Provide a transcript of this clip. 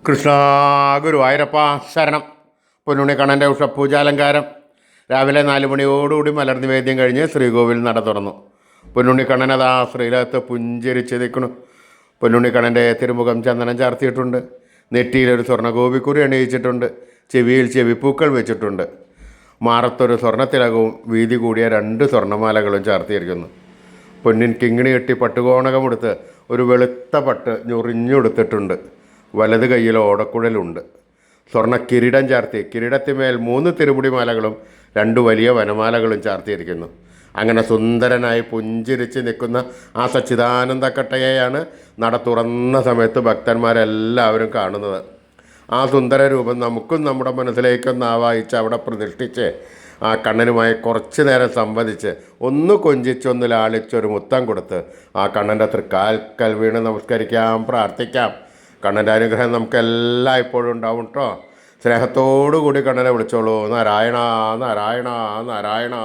കൃഷ്ണ ഗുരുവായൂരപ്പ ശരണം. പൊന്നുണ്ണിക്കണ്ണൻ്റെ ഉഷപൂജാലങ്കാരം. രാവിലെ 4 മണിയോടുകൂടി മലർനിവേദ്യം കഴിഞ്ഞ് ശ്രീകോവിൽ നട തുറന്നു. പൊന്നുണ്ണിക്കണ്ണൻ അതാ ശ്രീലകത്ത് പുഞ്ചിരിച്ച് നിൽക്കുന്നു. പൊന്നുണ്ണിക്കണ്ണൻ്റെ തിരുമുഖം ചന്ദനം ചാർത്തിയിട്ടുണ്ട്. നെറ്റിയിലൊരു സ്വർണ്ണഗോപിക്കുറി അണിയിച്ചിട്ടുണ്ട്. ചെവിയിൽ ചെവിപ്പൂക്കൾ വെച്ചിട്ടുണ്ട്. മാറത്തൊരു സ്വർണ്ണത്തിലകവും വീതി കൂടിയ 2 സ്വർണ്ണമാലകളും ചാർത്തിയിരിക്കുന്നു. പൊന്നിൻ കിങ്ങിണി കെട്ടി പട്ടുകോണകമെടുത്ത് ഒരു വെളുത്ത പട്ട് ഞൊറിഞ്ഞെടുത്തിട്ടുണ്ട്. വലത് കൈയിൽ ഓടക്കുഴലുണ്ട്. സ്വർണ്ണ കിരീടം ചാർത്തി കിരീടത്തിന്മേൽ 3 തിരുമുടി മാലകളും 2 വലിയ വനമാലകളും ചാർത്തിയിരിക്കുന്നു. അങ്ങനെ സുന്ദരനായി പുഞ്ചിരിച്ച് നിൽക്കുന്ന ആ സച്ചിദാനന്ദക്കട്ടയെയാണ് നട തുറന്ന സമയത്ത് ഭക്തന്മാരെല്ലാവരും കാണുന്നത്. ആ സുന്ദര രൂപം നമുക്കും നമ്മുടെ മനസ്സിലേക്കൊന്ന് ആവാഹിച്ച് അവിടെ പ്രതിഷ്ഠിച്ച് ആ കണ്ണനുമായി കുറച്ച് നേരം സംവദിച്ച് ഒന്ന് കൊഞ്ചിച്ചൊന്ന് ലാളിച്ചൊരു മുത്തം കൊടുത്ത് ആ കണ്ണൻ്റെ തൃക്കാൽക്കൽ വീണ് നമസ്കരിക്കാം, പ്രാർത്ഥിക്കാം. കണ്ണൻ്റെ അനുഗ്രഹം നമുക്കെല്ലാം ഇപ്പോഴും ഉണ്ടാവും കേട്ടോ. സ്നേഹത്തോടു കൂടി കണ്ണനെ വിളിച്ചോളൂ. നാരായണ നാരായണ നാരായണ.